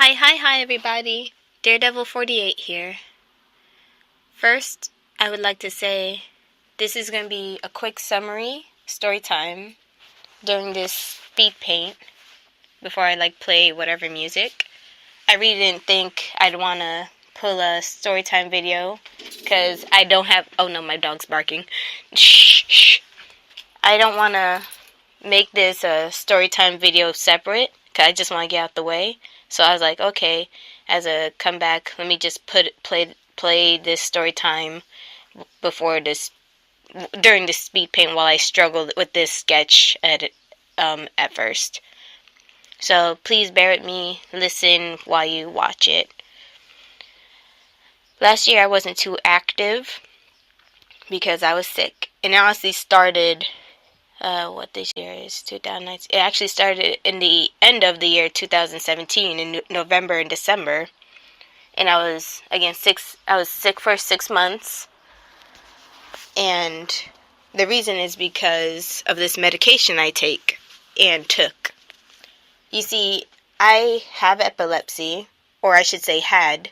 Hi, everybody. Daredevil48 here. First, I would like to say this is going to be a quick summary, story time, during this Speedpaint, before I play whatever music. I really didn't think I'd want to pull a story time video, because I don't have, oh no, my dog's barking. Shh. I don't want to make this a story time video separate, because I just want to get out the way. So I was like, okay, as a comeback, let me just play this story time during this speed paint while I struggled with this sketch at first. So please bear with me, listen while you watch it. Last year I wasn't too active because I was sick, and it honestly started. What this year is, 2019. It actually started in the end of the year 2017 in November and December, and I was sick for 6 months, and the reason is because of this medication I take and took. You see, I have epilepsy, or I should say had,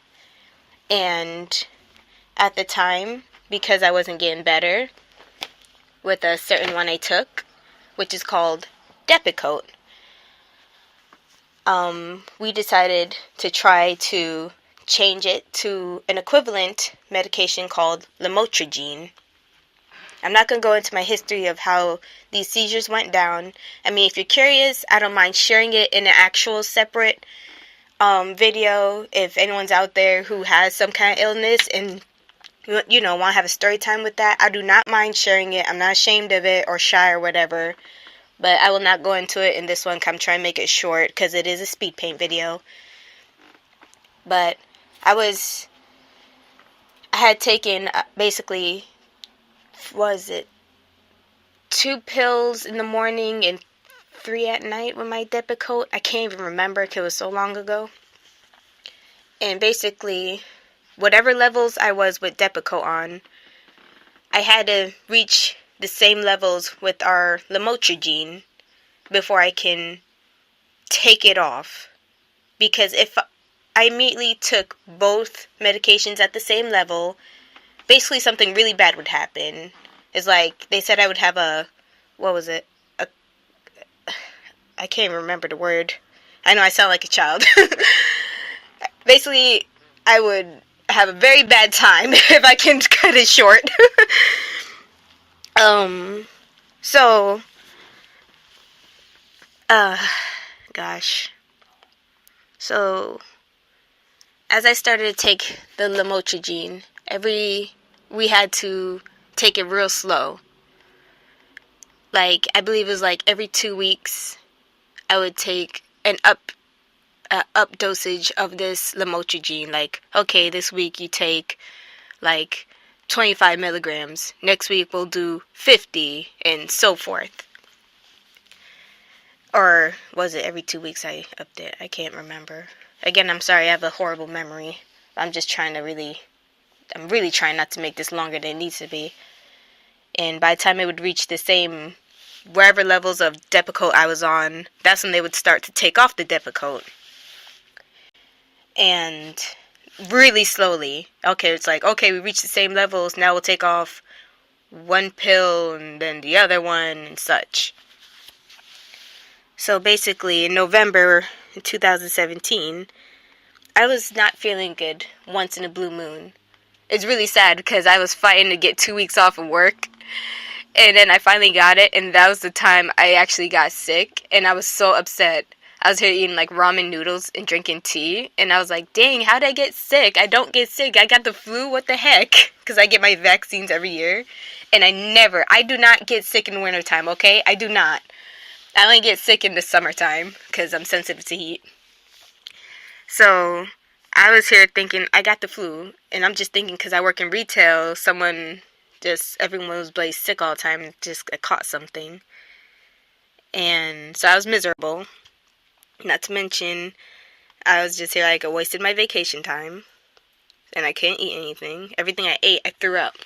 and at the time, because I wasn't getting better with a certain one I took, which is called Depakote. We decided to try to change it to an equivalent medication called lamotrigine. I'm not going to go into my history of how these seizures went down. I mean, if you're curious, I don't mind sharing it in an actual separate video. If anyone's out there who has some kind of illness and want to have a story time with that, I do not mind sharing it. I'm not ashamed of it or shy or whatever, but I will not go into it in this one. I'm trying to make it short because it is a speed paint video. But I had taken basically, was it 2 pills in the morning and 3 at night with my Depakote? I can't even remember because it was so long ago. And basically, whatever levels I was with Depakote on, I had to reach the same levels with our lamotrigine before I can take it off. Because if I immediately took both medications at the same level, basically something really bad would happen. It's like, they said I would have I can't remember the word. I know I sound like a child. Basically, I would have a very bad time if I can cut it short. So, gosh. So, as I started to take the lamotrigine, we had to take it real slow. I believe it was every 2 weeks, I would take an up dosage of this lamotrigine. Okay, this week you take 25 milligrams. Next week we'll do 50, and so forth. Or was it every 2 weeks I upped it? I can't remember. Again, I'm sorry, I have a horrible memory. I'm really trying not to make this longer than it needs to be. And by the time it would reach the same, wherever levels of Depakote I was on, that's when they would start to take off the Depakote. And really slowly. Okay, it's okay, we reached the same levels, now we'll take off one pill and then the other one and such. So basically, in November 2017, I was not feeling good once in a blue moon. It's really sad because I was fighting to get 2 weeks off of work. And then I finally got it, and that was the time I actually got sick. And I was so upset. I was here eating ramen noodles and drinking tea. And I was like, dang, how did I get sick? I don't get sick. I got the flu. What the heck? Because I get my vaccines every year. And I do not get sick in wintertime, okay? I do not. I only get sick in the summertime because I'm sensitive to heat. So, I was here thinking I got the flu. And I'm just thinking because I work in retail, everyone was sick all the time, just caught something. And so I was miserable. Not to mention, I was just here I wasted my vacation time. And I couldn't eat anything. Everything I ate, I threw up.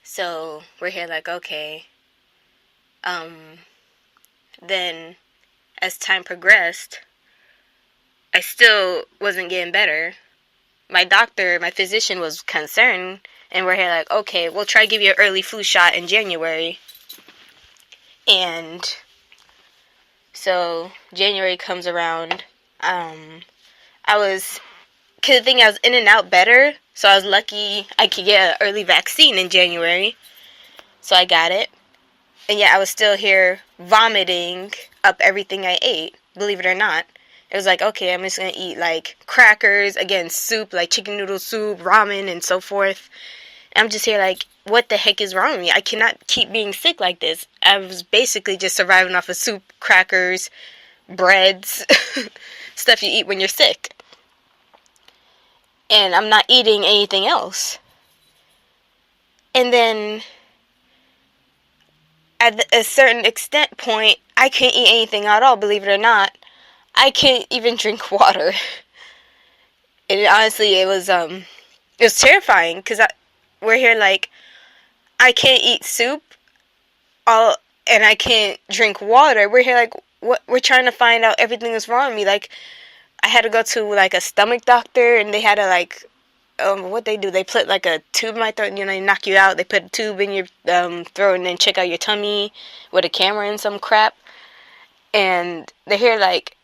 So, we're here okay. Then, as time progressed, I still wasn't getting better. My physician was concerned, and we're here like, okay, we'll try to give you an early flu shot in January. And so January comes around. Cause the thing, I was in and out better, so I was lucky I could get an early vaccine in January. So I got it. And yet I was still here vomiting up everything I ate, believe it or not. It was like, okay, I'm just going to eat, like, crackers, again, soup, like chicken noodle soup, ramen, and so forth. And I'm just here like, what the heck is wrong with me? I cannot keep being sick like this. I was basically just surviving off of soup, crackers, breads, stuff you eat when you're sick. And I'm not eating anything else. And then at a certain extent point, I can't eat anything at all, believe it or not. I can't even drink water. And honestly, it was terrifying, because we're here like, I can't eat soup, and I can't drink water. We're here like, what? We're trying to find out everything that's wrong with me. Like, I had to go to like a stomach doctor, and they had to like, what they do? They put like a tube in my throat, and they knock you out. They put a tube in your throat and then check out your tummy with a camera and some crap. And they're here like,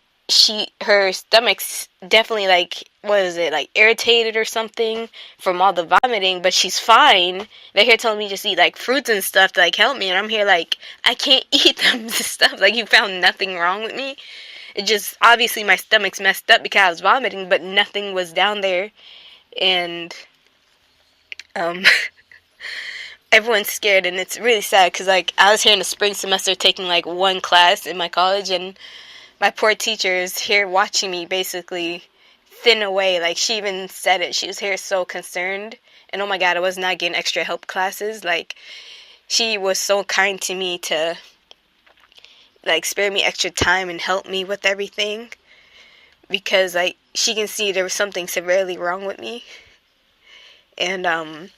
her stomach's definitely like, what is it, like irritated or something from all the vomiting, but she's fine. They're here telling me just eat like fruits and stuff to like help me, and I'm here like, I can't eat them stuff. Like, you found nothing wrong with me. It just, obviously my stomach's messed up because I was vomiting, but nothing was down there. And everyone's scared, and it's really sad because like, I was here in the spring semester taking like one class in my college, and my poor teacher is here watching me basically thin away. Like, she even said it. She was here so concerned. And oh my God, I was not getting extra help classes. Like, she was so kind to me to, like, spare me extra time and help me with everything. Because, like, she can see there was something severely wrong with me. And, I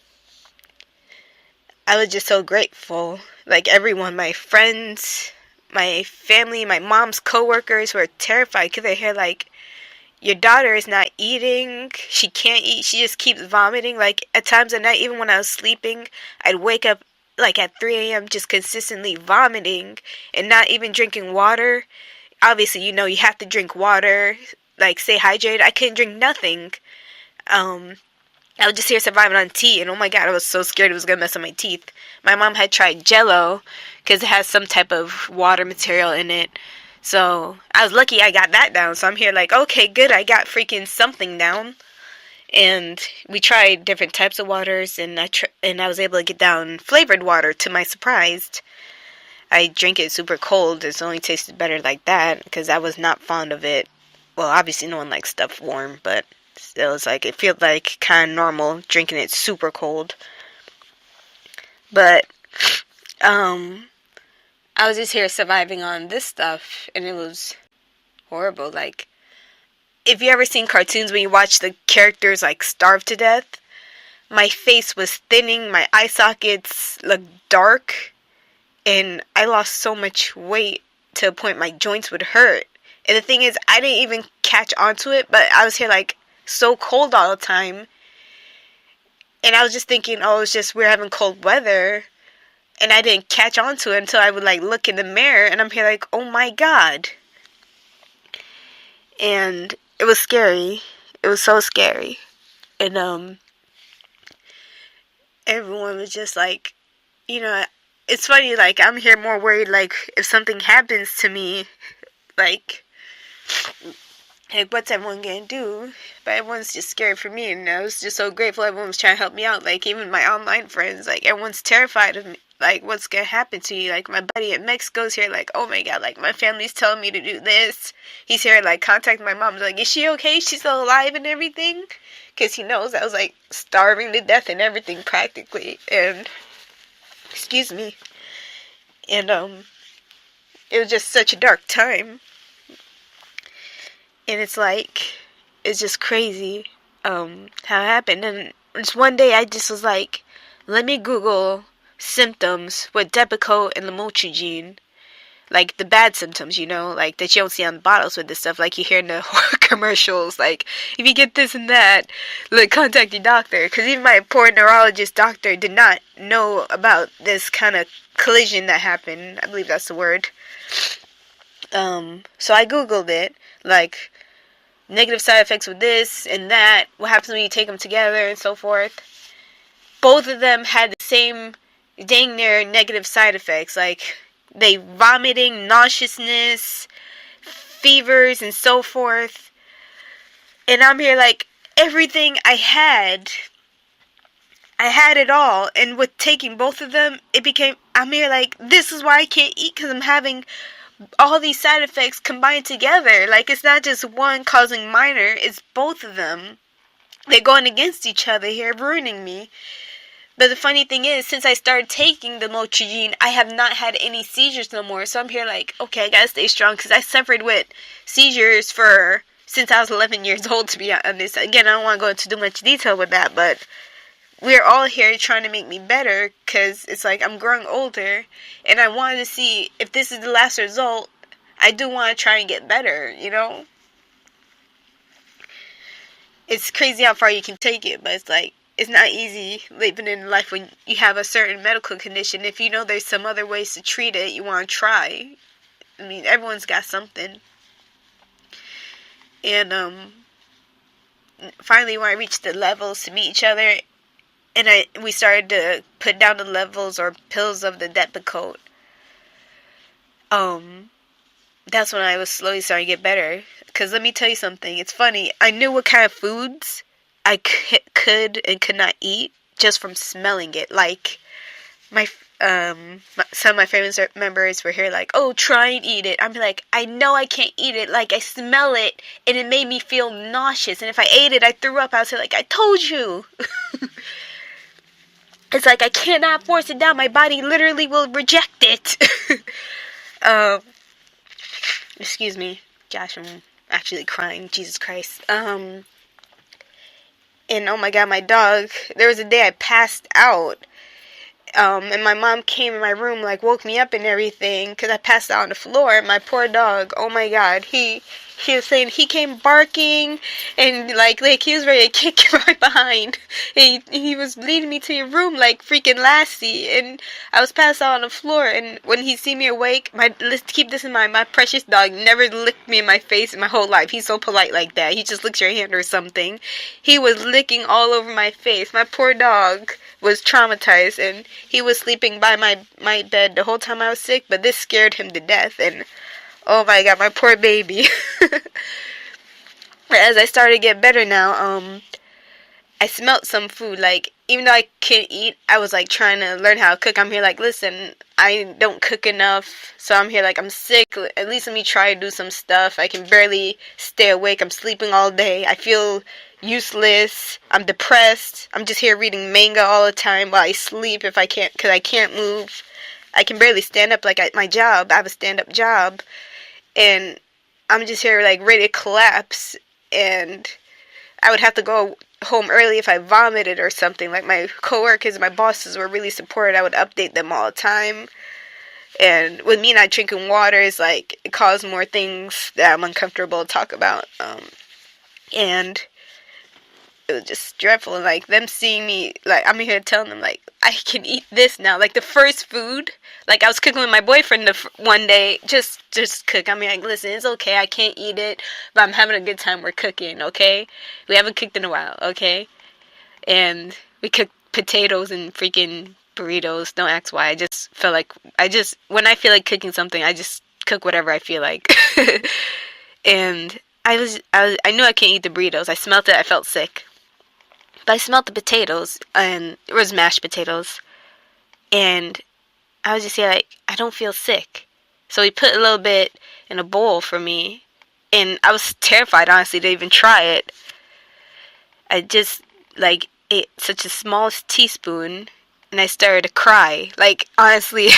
was just so grateful. Like, everyone, my friends, my family, my mom's coworkers were terrified because they hear like, your daughter is not eating, she can't eat, she just keeps vomiting. Like, at times at night, even when I was sleeping, I'd wake up like at 3 a.m. just consistently vomiting and not even drinking water. Obviously, you have to drink water, like, stay hydrated. I couldn't drink nothing. I was just here surviving on tea, and oh my God, I was so scared it was going to mess up my teeth. My mom had tried Jell-O, because it has some type of water material in it. So, I was lucky I got that down. So, I'm here like, okay, good, I got freaking something down. And we tried different types of waters, and I was able to get down flavored water, to my surprise. I drink it super cold. It's only tasted better like that, because I was not fond of it. Well, obviously no one likes stuff warm, but still, it's like, it feels like kind of normal drinking it super cold. But, I was just here surviving on this stuff, and it was horrible. Like, if you ever seen cartoons when you watch the characters, like, starve to death, my face was thinning, my eye sockets looked dark, and I lost so much weight to a point my joints would hurt. And the thing is, I didn't even catch onto it, but I was here, like, so cold all the time. And I was just thinking, oh, it's just we're having cold weather. And I didn't catch on to it until I would, like, look in the mirror. And I'm here like, oh, my God. And it was scary. It was so scary. And, everyone was just like, it's funny, like, I'm here more worried, like, if something happens to me, like, what's everyone gonna do? But everyone's just scared for me, and I was just so grateful everyone was trying to help me out. Like, even my online friends, like, everyone's terrified of me. Like, what's gonna happen to you? Like, my buddy in Mexico's here, like, oh my God, like, my family's telling me to do this. He's here, like, contacting my mom, like, is she okay? She's still alive and everything? Because he knows I was, like, starving to death and everything, practically. And, excuse me. And, it was just such a dark time. And it's like, it's just crazy, how it happened. And just one day I just was like, let me Google symptoms with Depakote and lamotrigine. like the bad symptoms, you know, like that you don't see on bottles with this stuff, like you hear in the commercials, like if you get this and that, like contact your doctor. Because even my poor neurologist doctor did not know about this kind of collision that happened. I believe that's the word. So I googled it, like negative side effects with this and that, what happens when you take them together and so forth. Both of them had the same dang near negative side effects, like they vomiting, nauseousness, fevers, and so forth. And I'm here like, everything I had it all. And with taking both of them, I'm here like, this is why I can't eat, because I'm having all these side effects combined together. Like, it's not just one causing minor, it's both of them. They're going against each other here, ruining me. But the funny thing is, since I started taking the lamotrigine, I have not had any seizures no more. So I'm here like, okay, I gotta stay strong, because I suffered with seizures since I was 11 years old, to be honest. Again, I don't want to go into too much detail with that, but we're all here trying to make me better, because it's like I'm growing older, and I wanted to see if this is the last result. I do want to try and get better, you know? It's crazy how far you can take it, but it's like, it's not easy living in life when you have a certain medical condition. If you know there's some other ways to treat it, you want to try. I mean, everyone's got something. And finally, when I reached the levels to meet each other, and we started to put down the levels or pills of the Depakote, that's when I was slowly starting to get better. Because let me tell you something, it's funny. I knew what kind of foods I could and could not eat just from smelling it. Like, some of my family members were here like, oh, try and eat it. I'm like, I know I can't eat it. Like, I smell it, and it made me feel nauseous. And if I ate it, I threw up. I was like, I told you. It's like, I cannot force it down. My body literally will reject it. Excuse me. Gosh, I'm actually crying. Jesus Christ. And oh my god, my dog, there was a day I passed out, and my mom came in my room, like, woke me up and everything, because I passed out on the floor. My poor dog, oh my god, he was saying, he came barking, and like he was ready to kick right behind, and he was leading me to your room like freaking Lassie, and I was passed out on the floor. And when he see me awake, let's keep this in mind, my precious dog never licked me in my face in my whole life. He's so polite like that. He just licks your hand or something. He was licking all over my face. My poor dog was traumatized, and he was sleeping by my bed the whole time I was sick, but this scared him to death. And oh my god, my poor baby. As I started to get better now, I smelt some food. Like, even though I can't eat, I was like trying to learn how to cook. I'm here like, listen, I don't cook enough, so I'm here like, I'm sick. At least let me try to do some stuff. I can barely stay awake. I'm sleeping all day. I feel useless. I'm depressed. I'm just here reading manga all the time while I sleep because I can't move. I can barely stand up. Like, at my job, I have a stand-up job, and I'm just here like ready to collapse, and I would have to go home early if I vomited or something. Like, my coworkers, my bosses were really supportive. I would update them all the time. And with me not drinking water, is like, it caused more things that I'm uncomfortable to talk about. And it was just dreadful. And like, them seeing me, like, I'm here telling them like, I can eat this now. Like, the first food, like, I was cooking with my boyfriend one day, just cook. I'm like, listen, it's okay, I can't eat it, but I'm having a good time. We're cooking, okay? We haven't cooked in a while, okay? And we cooked potatoes and freaking burritos. Don't ask why. I just felt like, when I feel like cooking something, I just cook whatever I feel like. And I knew I can't eat the burritos. I smelled it, I felt sick. But I smelled the potatoes, and it was mashed potatoes, and I was just like, I don't feel sick. So he put a little bit in a bowl for me, and I was terrified, honestly, to even try it. I just, like, ate such a small teaspoon, and I started to cry. Like, honestly,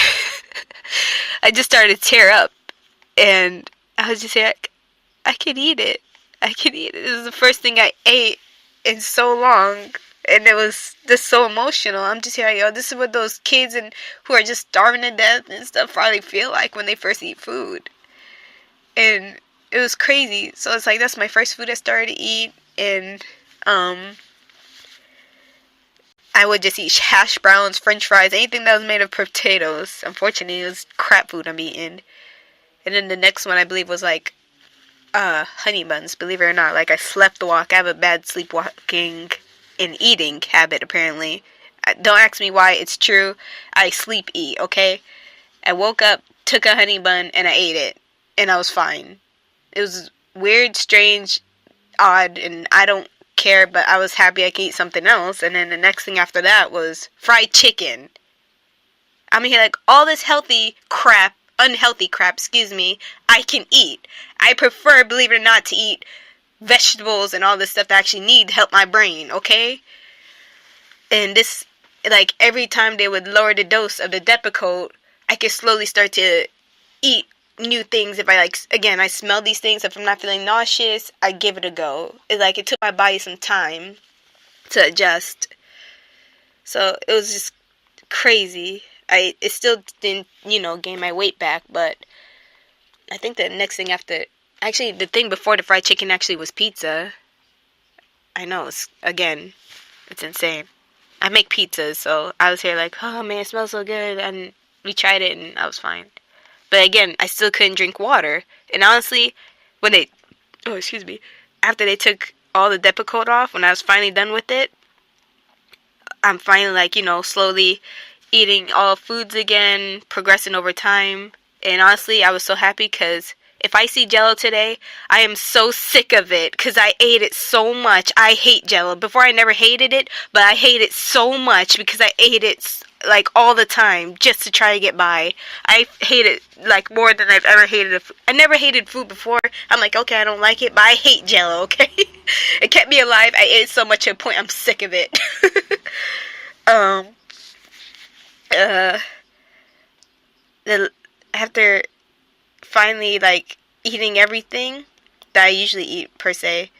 I just started to tear up, and I was just like, I can eat it. I can eat it. This is the first thing I ate in so long. And it was just so emotional. I'm just here, yo, this is what those kids and who are just starving to death and stuff probably feel like when they first eat food. And it was crazy. So it's like, that's my first food I started to eat. And I would just eat hash browns, french fries, anything that was made of potatoes. Unfortunately, it was crap food I'm eating. And then the next one, I believe, was like honey buns, believe it or not. Like, I slept walk. I have a bad sleepwalking and eating habit, apparently. Don't ask me why, it's true. I sleep eat, okay? I woke up, took a honey bun, and I ate it. And I was fine. It was weird, strange, odd, and I don't care, but I was happy I could eat something else. And then the next thing after that was fried chicken. I mean, like, all this unhealthy crap, I can eat. I prefer, believe it or not, to eat vegetables and all this stuff that I actually need to help my brain, okay? And this, like, every time they would lower the dose of the Depakote, I could slowly start to eat new things. If I, like, again, I smell these things, if I'm not feeling nauseous, I give it a go. It's like, it took my body some time to adjust. So, it was just crazy. It still didn't, gain my weight back, but I think the next thing after, actually, the thing before the fried chicken actually was pizza. I know, it's insane. I make pizzas, so I was here like, oh man, it smells so good, and we tried it, and I was fine. But again, I still couldn't drink water, and honestly, after they took all the Depakote off, when I was finally done with it, I'm finally, like, slowly eating all foods again, progressing over time. And honestly, I was so happy because if I see Jell-O today, I am so sick of it because I ate it so much. I hate Jell-O. Before, I never hated it, but I hate it so much because I ate it like all the time just to try to get by. I hate it like more than I've ever hated I never hated food before. I'm like, okay, I don't like it, but I hate Jell-O, okay? It kept me alive. I ate it so much to a point I'm sick of it. After finally, like, eating everything that I usually eat, per se,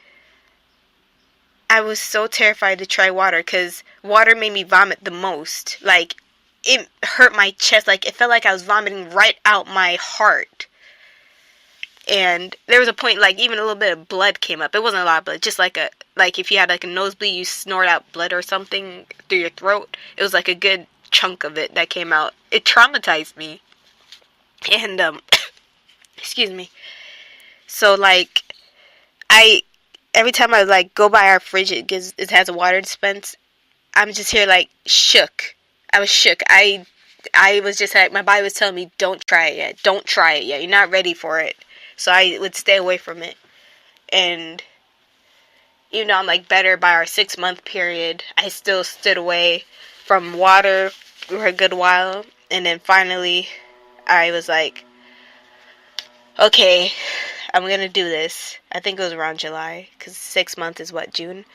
I was so terrified to try water, because water made me vomit the most. Like, it hurt my chest, like, it felt like I was vomiting right out my heart. And there was a point, like, even a little bit of blood came up. It wasn't a lot of blood, just like if you had, like, a nosebleed, you snort out blood or something through your throat. It was, like, a good chunk of it that came out. It traumatized me. And, excuse me. So, like, every time I, like, go by our fridge, it has a water dispense, I'm just here, like, shook. I was shook. I was just, like, my body was telling me, don't try it yet. Don't try it yet. You're not ready for it. So I would stay away from it. And even though I'm, like, better by our 6-month period, I still stood away from water for a good while. And then finally, I was like, okay, I'm gonna do this. I think it was around July, because 6 months is what, June?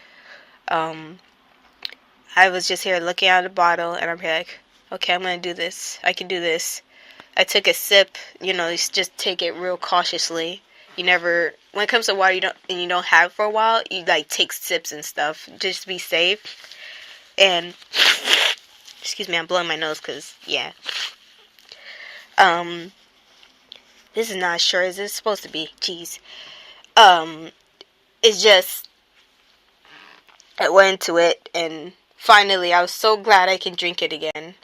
I was just here looking at the bottle, and I'm here like, okay, I'm gonna do this. I can do this. I took a sip. You just take it real cautiously. You never, when it comes to water, you don't have it for a while, you, like, take sips and stuff, just to be safe. And, excuse me, I'm blowing my nose, because, yeah. This is not as sure as it's supposed to be. Jeez. It's just, I went into it, and finally, I was so glad I can drink it again.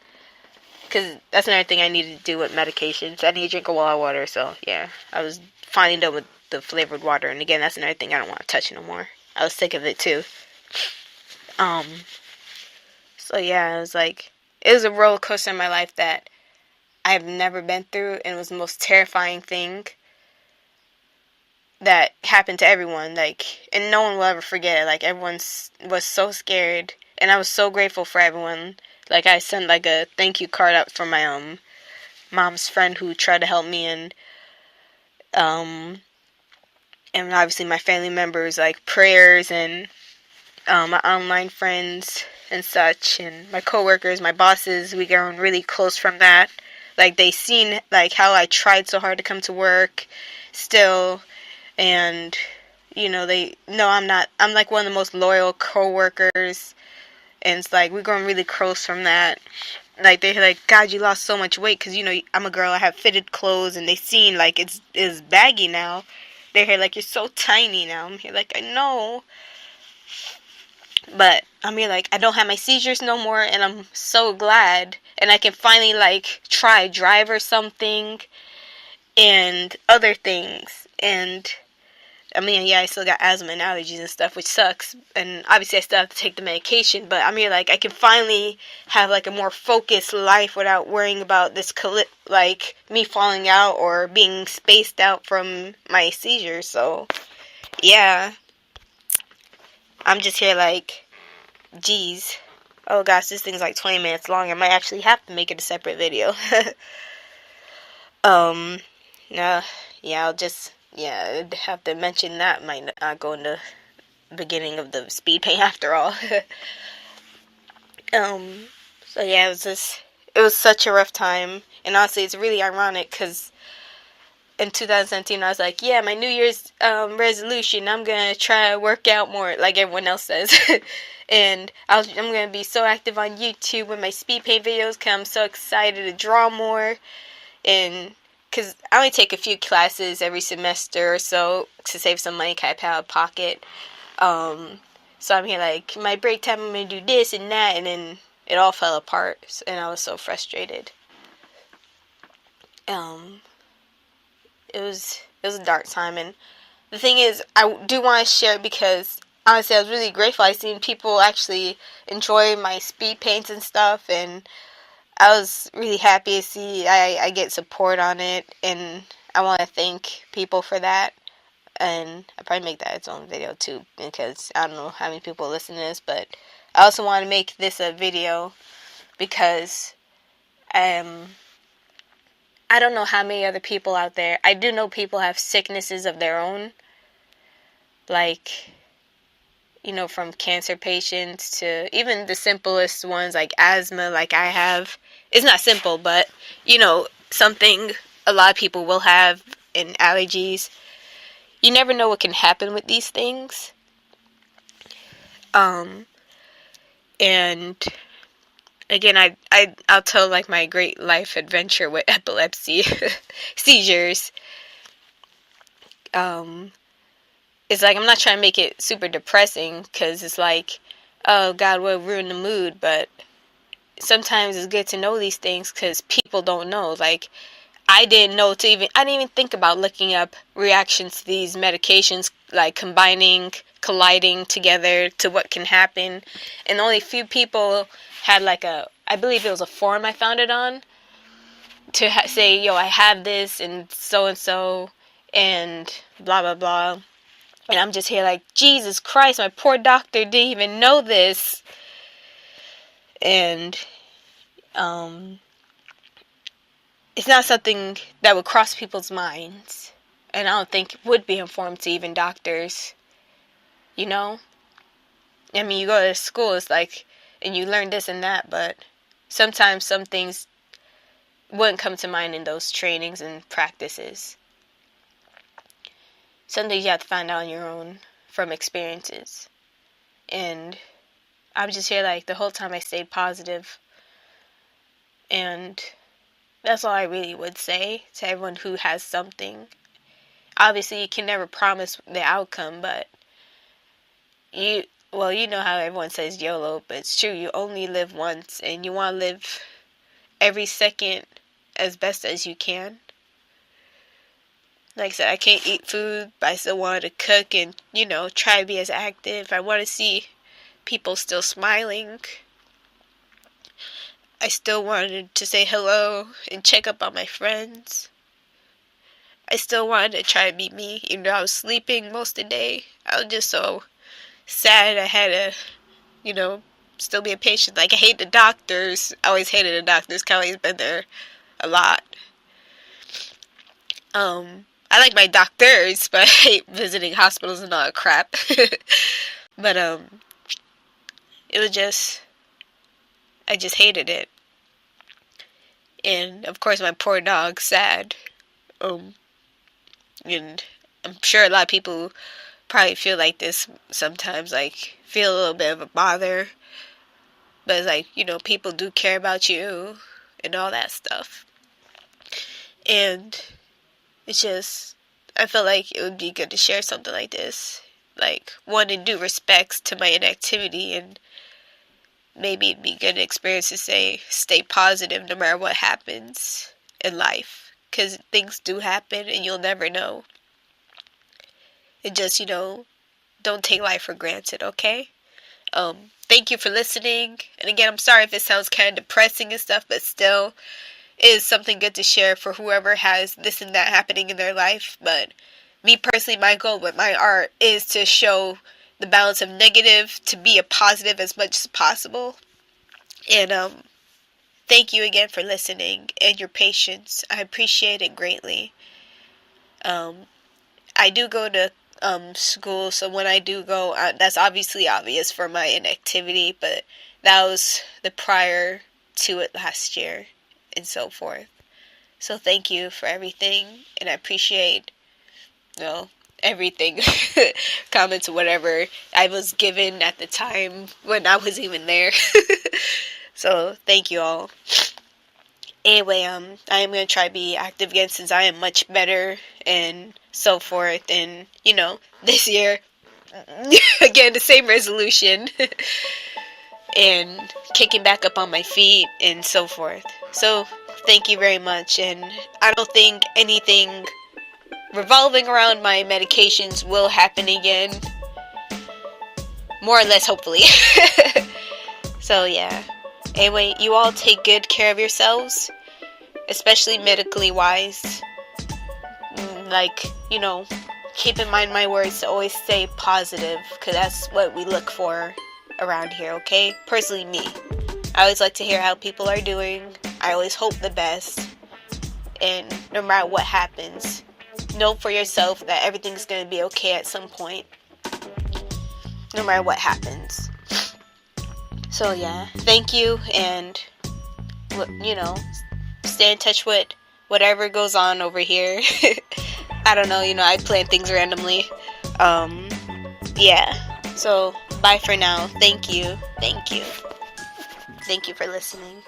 Because that's another thing I needed to do with medications. I need to drink a lot of water, so, yeah. I was finally done with the flavored water, and again, that's another thing I don't want to touch no more. I was sick of it, too. So, yeah, it was a roller coaster in my life that I've never been through, and it was the most terrifying thing that happened to everyone, like, and no one will ever forget it. Like, everyone was so scared, and I was so grateful for everyone. Like, I sent, like, a thank you card out for my mom's friend who tried to help me, and obviously my family members, like, prayers, and my online friends and such, and my coworkers, my bosses. We grown really close from that. Like, they seen, like, how I tried so hard to come to work still, and, they know I'm like, one of the most loyal coworkers. and it's like we're growing really close from that. Like they're like, God, you lost so much weight, because you know I'm a girl, I have fitted clothes, and they seen like it's baggy now. They're here like, you're so tiny now. I'm here like, I know, but I'm here like, I don't have my seizures no more, and I'm so glad, and I can finally like try drive or something and other things. And I mean, yeah, I still got asthma and allergies and stuff, which sucks. And obviously I still have to take the medication. But I mean, like, I can finally have, like, a more focused life without worrying about this, like, me falling out or being spaced out from my seizures. So, yeah. I'm just here like, geez. Oh, gosh, this thing's like 20 minutes long. I might actually have to make it a separate video. Yeah, I'll just... Yeah, I'd have to mention that might not go in the beginning of the speed paint after all. So yeah, it was such a rough time. And honestly, it's really ironic because in 2017, I was like, yeah, my New Year's resolution, I'm going to try to work out more, like everyone else says. And I'm going to be so active on YouTube when my speed paint videos come. I'm so excited to draw more. And because I only take a few classes every semester or so to save some money, kind of pay out of pocket. So I'm here like, my break time, I'm going to do this and that, and then it all fell apart, and I was so frustrated. It was a dark time, and the thing is, I do want to share it because, honestly, I was really grateful. I seen people actually enjoy my speed paints and stuff, and I was really happy to see I get support on it, and I want to thank people for that. And I'll probably make that its own video too, because I don't know how many people listen to this, but I also want to make this a video because I don't know how many other people out there. I do know people have sicknesses of their own, like, you know, from cancer patients to even the simplest ones like asthma, like I have. It's not simple, but, you know, something a lot of people will have, in allergies. You never know what can happen with these things. And again, I'll tell like my great life adventure with epilepsy, seizures. It's like, I'm not trying to make it super depressing, because it's like, oh God, will ruin the mood, but sometimes it's good to know these things because people don't know. Like, I didn't even think about looking up reactions to these medications, like colliding together to what can happen. And only a few people had like I believe it was a forum I found it on, to say, yo, I have this and so, and blah, blah, blah. And I'm just here like, Jesus Christ, my poor doctor didn't even know this. And, it's not something that would cross people's minds. And I don't think it would be informed to even doctors. You know? I mean, you go to school, it's like, and you learn this and that, but sometimes some things wouldn't come to mind in those trainings and practices. Some things you have to find out on your own from experiences. And I'm just here like, the whole time I stayed positive. And that's all I really would say to everyone who has something. Obviously, you can never promise the outcome, but you know how everyone says YOLO, but it's true. You only live once, and you want to live every second as best as you can. Like I said, I can't eat food, but I still wanted to cook and, you know, try to be as active. I want to see people still smiling. I still wanted to say hello and check up on my friends. I still wanted to try to be me, even though I was sleeping most of the day. I was just so sad I had to, you know, still be a patient. Like, I hate the doctors. I always hated the doctors. Kelly's been there a lot. I like my doctors, but I hate visiting hospitals and all that crap. But, it was just, I just hated it. And, of course, my poor dog's sad. And I'm sure a lot of people probably feel like this sometimes, like, feel a little bit of a bother. But it's like, people do care about you and all that stuff. And it's just, I feel like it would be good to share something like this. Like, one, in due respects to my inactivity, and maybe it'd be good experience to stay positive no matter what happens in life. Because things do happen and you'll never know. And just, don't take life for granted, okay? Thank you for listening. And again, I'm sorry if it sounds kind of depressing and stuff, but still, it is something good to share for whoever has this and that happening in their life. But me personally, my goal with my art is to show the balance of negative to be a positive as much as possible. And thank you again for listening and your patience. I appreciate it greatly. I do go to school, so when I do go, that's obviously obvious for my inactivity, but that was the prior to it last year and so forth. So thank you for everything, and I appreciate, everything, comments, whatever I was given at the time when I was even there. So thank you all. Anyway, I am going to try to be active again since I am much better and so forth. And, this year, again, the same resolution. And kicking back up on my feet and so forth. So, thank you very much. And I don't think anything revolving around my medications will happen again. More or less, hopefully. So, yeah. Anyway, you all take good care of yourselves, especially medically wise. Like, keep in mind my words to always stay positive, because that's what we look for around here, okay? Personally, me. I always like to hear how people are doing. I always hope the best. And no matter what happens, know for yourself that everything's going to be okay at some point. No matter what happens. So yeah, thank you, and stay in touch with whatever goes on over here. I don't know, I plan things randomly. Yeah. So bye for now. Thank you. Thank you for listening.